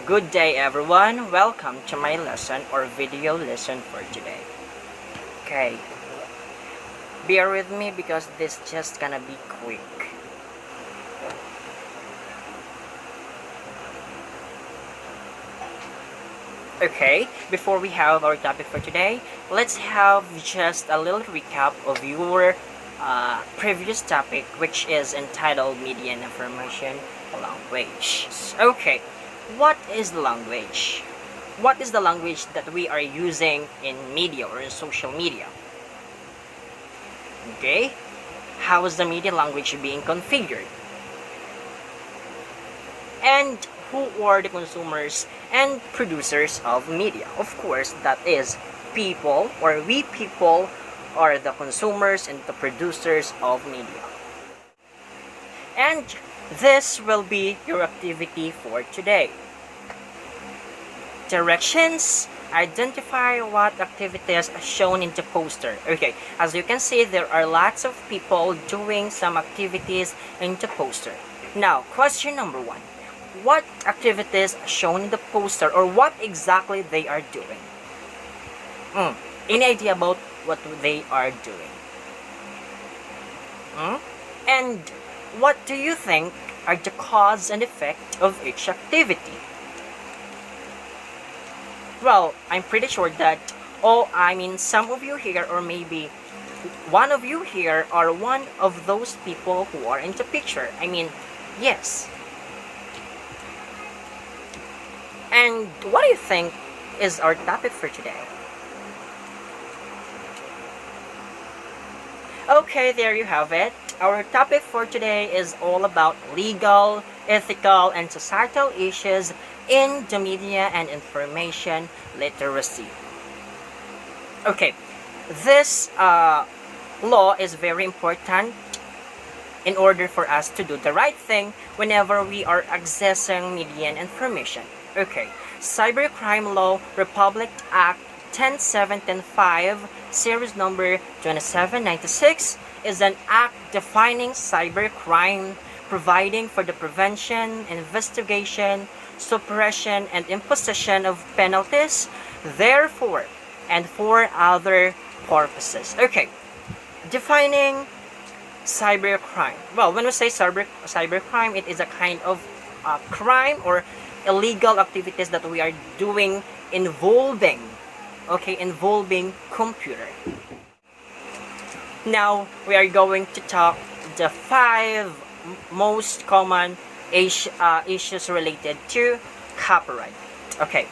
Good day everyone, welcome to my lesson or video lesson for today. Okay, bear with me because this just gonna be quick. Okay, before we have our topic for today, let's have just a little recap of your previous topic, which is entitled Media and Information Language. Okay, what is language? What is the language that we are using in media or in social media? Okay, how is the media language being configured? And who are the consumers and producers of media? Of course, that is people, or we people are the consumers and the producers of media. And this will be your activity for today. Directions: identify what activities are shown in the poster. Okay, as you can see, there are lots of people doing some activities in the poster. Now, question number 1. What activities are shown in the poster, or what exactly they are doing? Any idea about what they are doing? And what do you think are the cause and effect of each activity? Well, I'm pretty sure that some of you here, or maybe one of you here, are one of those people who are in the picture. Yes. And what do you think is our topic for today? Okay, there you have it. Our topic for today is all about legal, ethical, and societal issues in the media and information literacy. Okay, this law is very important in order for us to do the right thing whenever we are accessing media and information. Okay, Cybercrime Law, Republic Act 10710-5, series number 2796, is an act defining cybercrime, providing for the prevention, investigation, suppression, and imposition of penalties, therefore, and for other purposes. Okay, defining cybercrime. Well, when we say cybercrime, it is a kind of crime or illegal activities that we are doing involving computer. Now we are going to talk the 5 most common issues related to copyright. Okay,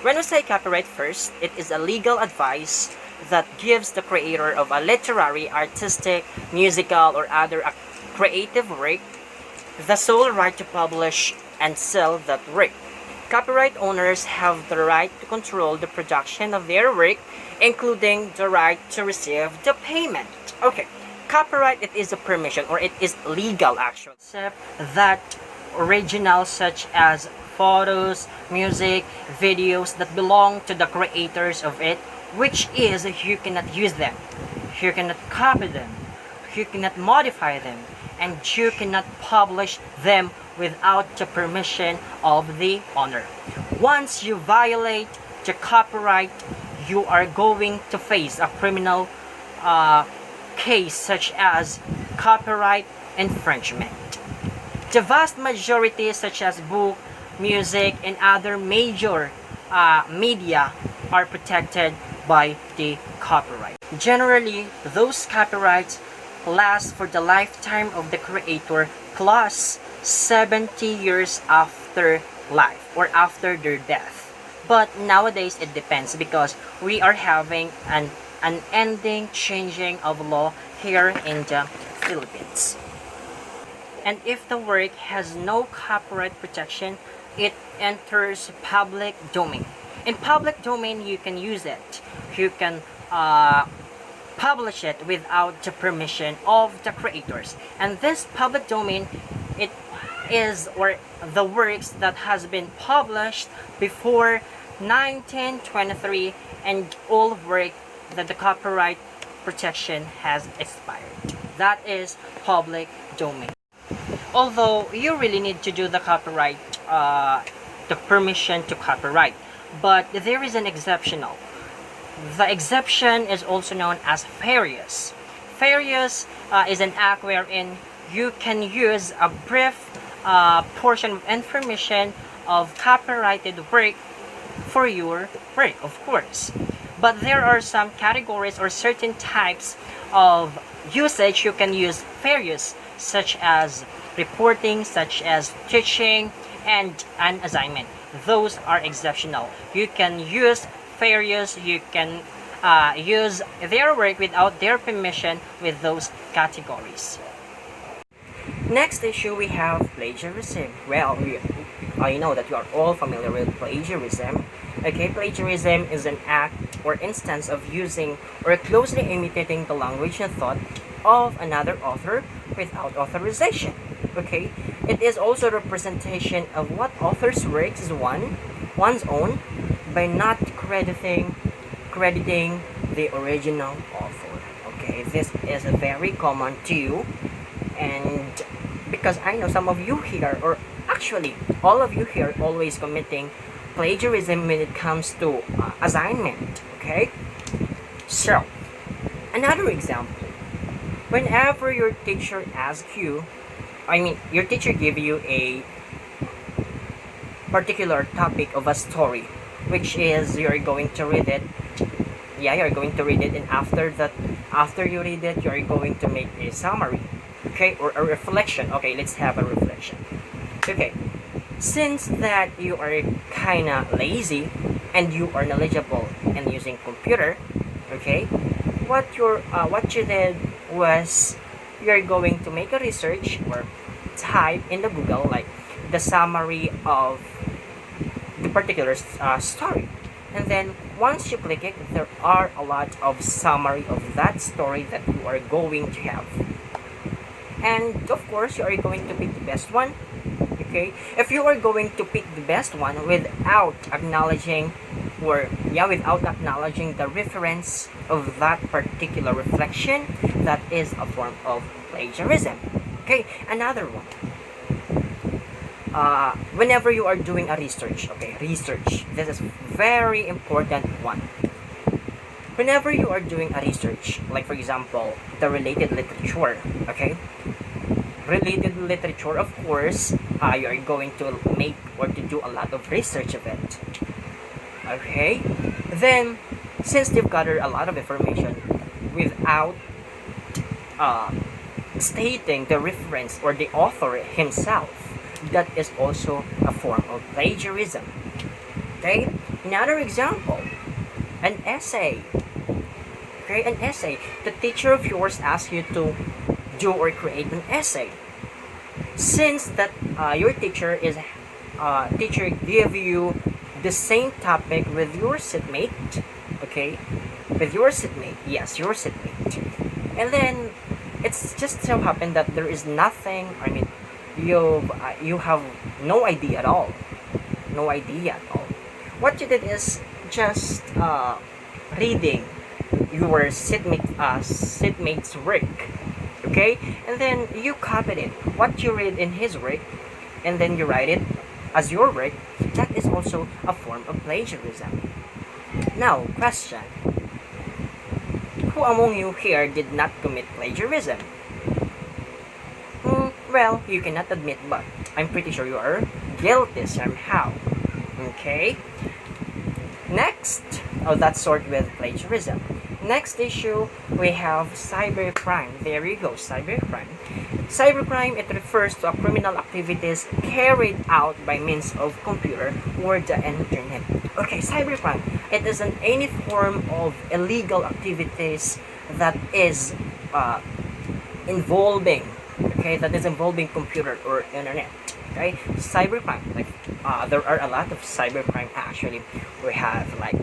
when we say copyright, first, it is a legal advice that gives the creator of a literary, artistic, musical, or other creative work the sole right to publish and sell that work. Copyright owners have the right to control the production of their work, including the right to receive the payment. Okay, copyright, it is a permission, or it is legal actually, except that originals such as photos, music, videos that belong to the creators of it, which is you cannot use them, you cannot copy them, you cannot modify them, and you cannot publish them without the permission of the owner. Once you violate the copyright, you are going to face a criminal case such as copyright infringement. The vast majority, such as book, music, and other major media, are protected by the copyright. Generally, those copyrights last for the lifetime of the creator plus 70 years after life, or after their death. But nowadays it depends, because we are having an ending changing of law here in the Philippines. And if the work has no copyright protection, it enters public domain. In public domain, you can use it. You can publish it without the permission of the creators. And this public domain, it is, or the works that has been published before 1923, and all work that the copyright protection has expired. That is public domain. Although you really need to do the copyright the permission to copyright. But there is an exceptional. The exception is also known as fair use. Fair use is an act wherein you can use a brief portion of information of copyrighted work for your work, of course. But there are some categories or certain types of usage you can use fair use, such as reporting, such as teaching, and an assignment. Those are exceptional. You can use fair use, you can use their work without their permission with those categories. Next issue we have plagiarism. Well, I know that you are all familiar with plagiarism. Okay, plagiarism is an act or instance of using or closely imitating the language and thought of another author without authorization. Okay, it is also representation of what author's work is one's own by not crediting the original author. Okay, this is very common to you, and because I know some of you here, or actually all of you here, always committing plagiarism when it comes to assignment. Okay, so another example, whenever your teacher asks you, your teacher give you a particular topic of a story, which is you're going to read it. Yeah, you're going to read it, and after you read it, you're going to make a summary. Okay, or a reflection. Okay, let's have a reflection. Okay, since that you are kinda lazy and you are knowledgeable in using computer, okay, what you did was you're going to make a research or type in the Google like the summary of the particular story, and then once you click it, there are a lot of summary of that story that you are going to have, and of course you are going to pick the best one. Okay, if you are going to pick the best one without acknowledging the reference of that particular reflection, that is a form of plagiarism. Okay, another one. Whenever you are doing a research, okay, research, this is very important one. Whenever you are doing a research, like for example, the related literature, okay, related literature, of course, you are going to make or to do a lot of research of it. Okay, then since you've gathered a lot of information without stating the reference or the author himself, that is also a form of plagiarism. Okay, another example, an essay. Okay, an essay. The teacher of yours asks you to do or create an essay. Since that your teacher give you the same topic with your seatmate, okay, with your seatmate, yes, your seatmate, and then it's just so happened that there is nothing. You have no idea at all, What you did is just reading your seatmate's work, okay, and then you copied it, what you read in his work, and then you write it as your work. That is also a form of plagiarism. Now, question: who among you here did not commit plagiarism? Well, you cannot admit, but I'm pretty sure you are guilty somehow. Okay. Next, that's sort with plagiarism. Next issue, we have cybercrime. There you go, cybercrime. Cybercrime, it refers to criminal activities carried out by means of computer or the internet. Okay, cybercrime, it is any form of illegal activities that is involving computer or internet. Okay, cybercrime, like there are a lot of cybercrime actually. We have like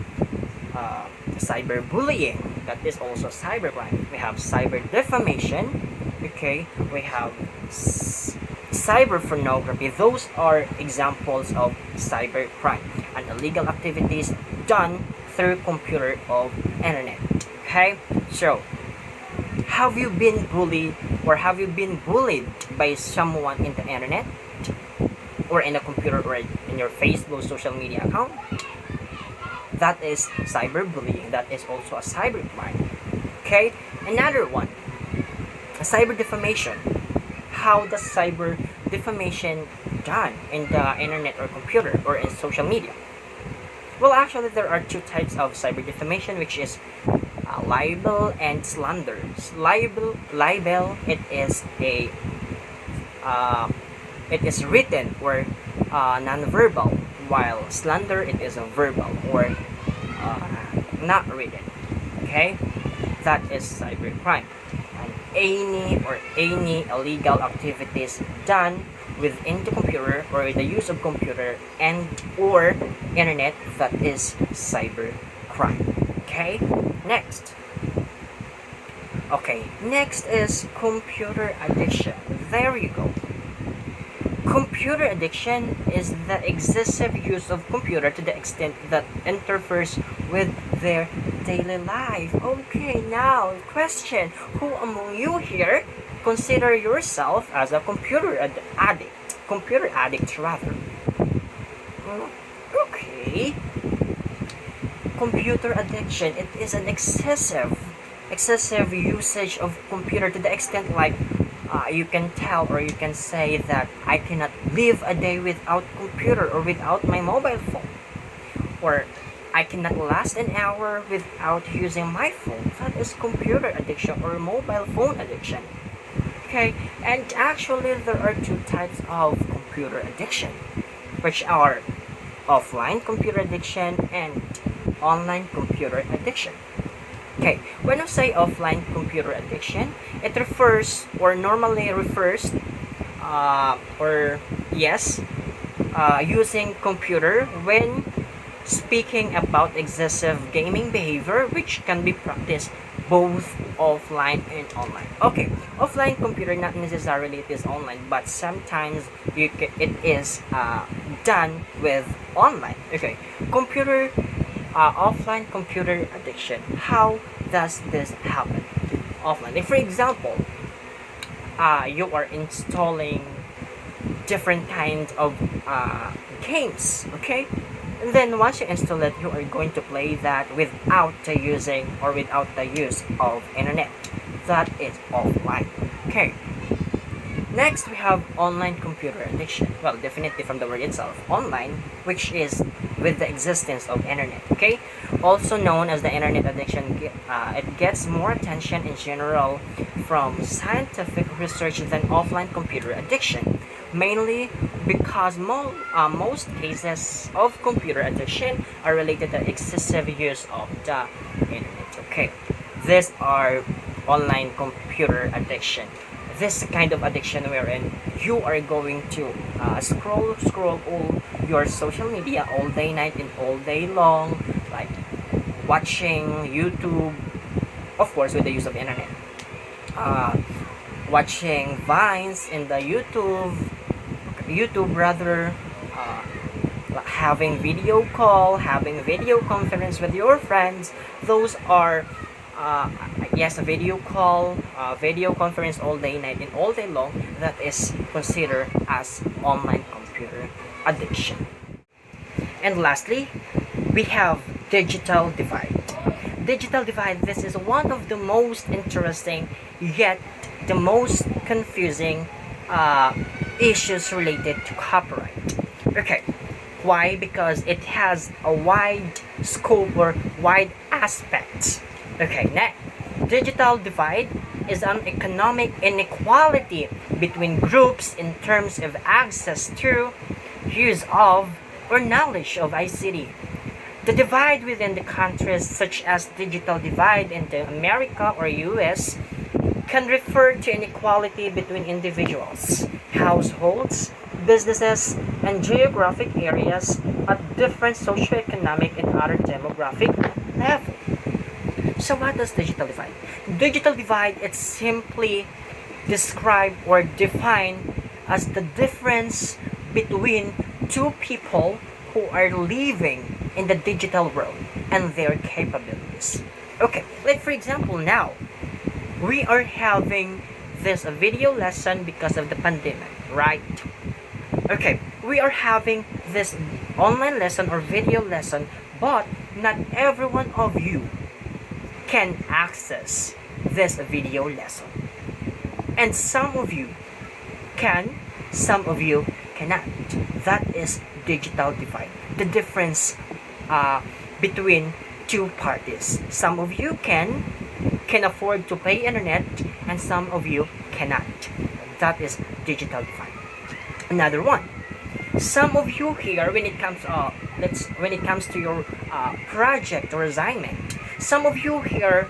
cyberbullying, that is also cybercrime. We have cyber defamation. Okay, we have cyber pornography. Those are examples of cybercrime and illegal activities done through computer or internet. Okay, so have you been bullied or have you been bullied by someone in the internet? or in a computer or in your Facebook social media account, that is cyberbullying. That is also a cybercrime. Okay, another one, cyber defamation. How does cyber defamation done in the internet or computer or in social media? Well, actually, there are two types of cyber defamation, which is libel and slander. Libel, it is written or non-verbal, while slander, it is a verbal or not written. Okay, that is cybercrime. And any illegal activities done within the computer or the use of computer and or internet, that is cybercrime. Okay, next. Okay, next is computer addiction. There you go. Computer addiction is the excessive use of computer to the extent that interferes with their daily life. Okay, now question: who among you here consider yourself as a computer addict? Computer addict, rather. Okay. Computer addiction. It is an excessive usage of computer to the extent like you can tell or you can say that I cannot live a day without computer or without my mobile phone, or I cannot last an hour without using my phone. That is computer addiction or mobile phone addiction. Okay, and actually there are two types of computer addiction, which are offline computer addiction and online computer addiction. Okay, when I say offline computer addiction, it refers or normally refers using computer when speaking about excessive gaming behavior, which can be practiced both offline and online. Okay, offline computer, not necessarily it is online, but sometimes it is done with online. Okay, offline computer addiction. How does this happen? Offline, like for example, you are installing different kinds of games. Okay, and then once you install it, you are going to play that without the use of internet. That is offline. Okay, next we have online computer addiction. Well, definitely from the word itself, online, which is with the existence of internet. Okay, also known as the internet addiction. It gets more attention in general from scientific research than offline computer addiction, mainly because most cases of computer addiction are related to excessive use of the internet. Okay, these are online computer addiction. This kind of addiction wherein you are going to scroll all your social media all day night and all day long, like watching YouTube, of course with the use of internet, watching vines in the YouTube rather, having video conference with your friends. Those are a video conference all day night and all day long. That is considered as online computer addiction. And lastly, we have digital divide. Digital divide, this is one of the most interesting yet the most confusing issues related to copyright. Okay, why? Because it has a wide scope or wide aspects. Okay, next, digital divide is an economic inequality between groups in terms of access to, use of, or knowledge of ICT. The divide within the countries, such as digital divide in the America or US, can refer to inequality between individuals, households, businesses, and geographic areas at different socioeconomic and other demographic levels. So what does digital divide? Digital divide is simply described or defined as the difference between two people who are living in the digital world and their capabilities. Okay, like for example now, we are having this video lesson because of the pandemic, right? Okay, we are having this online lesson or video lesson, but not every one of you can access this video lesson. And some of you can, some of you cannot. That is digital divide. The difference between two parties. Some of you can afford to pay internet, and some of you cannot. That is digital divide. Another one. Some of you here, when it comes to your project or assignment, some of you here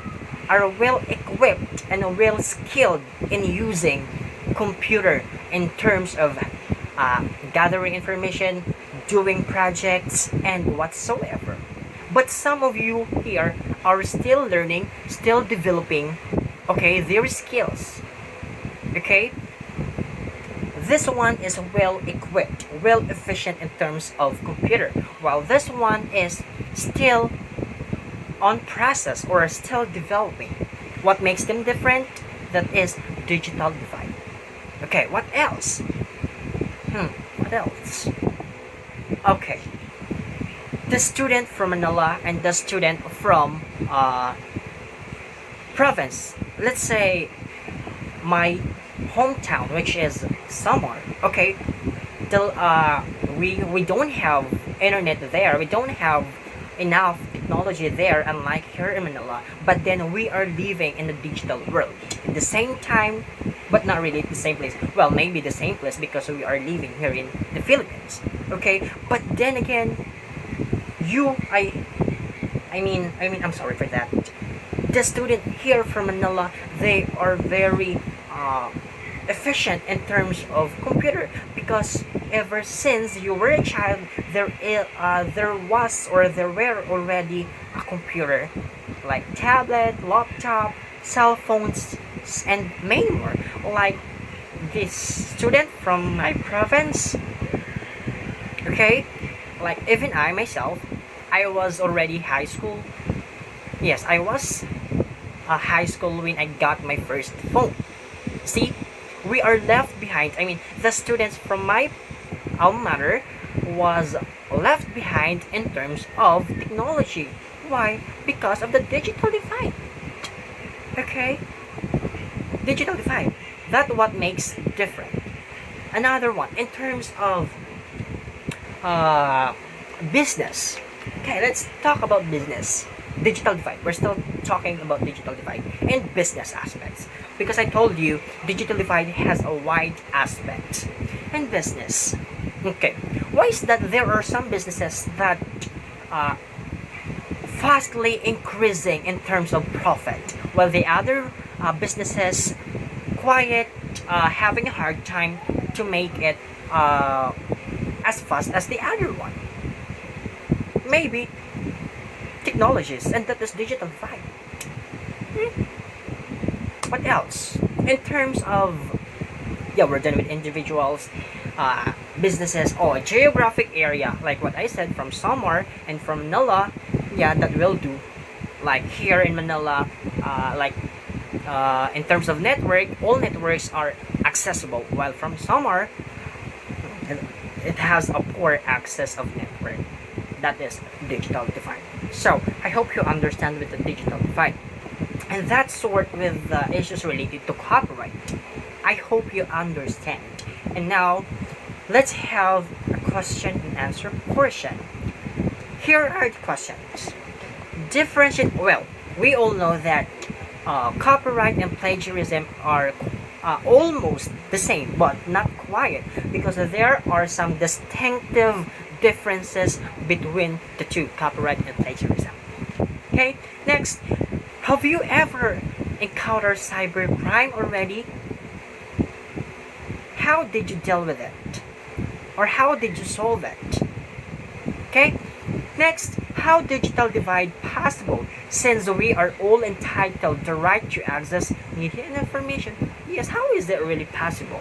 are well equipped and well skilled in using computer in terms of gathering information, doing projects, and whatsoever. But some of you here are still learning, still developing, okay, their skills. Okay? This one is well equipped, well efficient in terms of computer, while this one is still on process or still developing. What makes them different? That is digital divide. Okay, what else? What else? Okay. The student from Manila and the student from province. Let's say my hometown, which is Samar. Okay, we don't have internet there. We don't have enough technology there, unlike here in Manila. But then we are living in the digital world at the same time, but not really the same place. Well, maybe the same place because we are living here in the Philippines. Okay, but then again, I'm sorry for that. The student here from Manila, they are very efficient in terms of computer, because ever since you were a child, there were already a computer, like tablet, laptop, cell phones, and many more. Like this student from my province, okay, like even I myself, I was already high school. Yes, I was a high school when I got my first phone. See, we are left behind. The students from my alma mater was left behind in terms of technology. Why? Because of the digital divide. Okay? Digital divide. That's what makes different. Another one, in terms of business. Okay, let's talk about business. Digital divide. We're still talking about digital divide and business aspects, because I told you digital divide has a wide aspect. And business. Okay, why is that there are some businesses that fastly increasing in terms of profit, while the other businesses quiet, having a hard time to make it as fast as the other one? Maybe technologies, and that is digital divide. What else? In terms of, yeah, we're done with individuals, businesses, or geographic area, like what I said, from Samar and from Manila. Yeah, that will do. Like here in Manila, in terms of network, all networks are accessible, while from Samar, it has a poor access of network. That is digital divide. So I hope you understand with the digital divide, and that sort with the issues related to copyright. I hope you understand. And now let's have a question and answer portion. Here are the questions. Differentiate. Well, we all know that copyright and plagiarism are almost the same, but not quite, because there are some distinctive differences between the two, copyright and plagiarism. Okay, next, have you ever encountered cybercrime already? How did you deal with it? Or how did you solve it? Okay, next, how digital divide possible, since we are all entitled the right to access media and information? Yes, how is that really possible?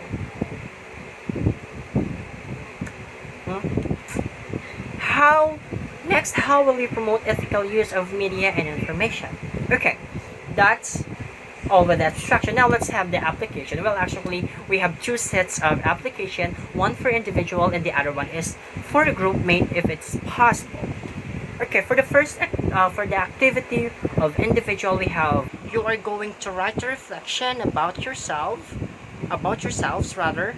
How will you promote ethical use of media and information? Okay, that's over that structure. Now let's have the application. Well, actually, we have two sets of application, one for individual and the other one is for the group mate if it's possible. Okay, for the first for the activity of individual, we have you are going to write a reflection about yourselves rather,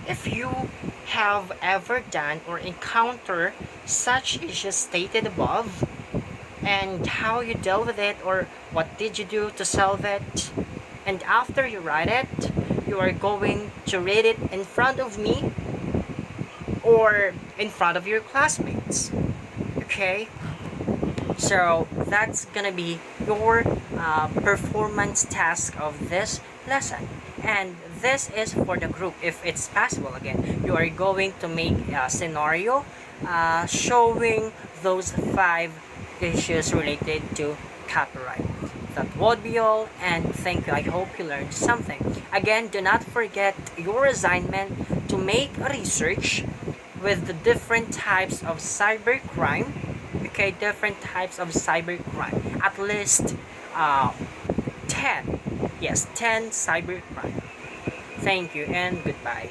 if you have ever done or encounter such issues stated above, and how you deal with it or what did you do to solve it. And after you write it, you are going to read it in front of me or in front of your classmates. Okay, so that's gonna be your performance task of this lesson, and this is for the group if it's possible. Again, you are going to make a scenario showing those 5 issues related to copyright. That would be all, and thank you. I hope you learned something. Again, do not forget your assignment to make a research with the different types of cybercrime. Okay, different types of cybercrime. At least 10. Yes, 10 cybercrime. Thank you and goodbye.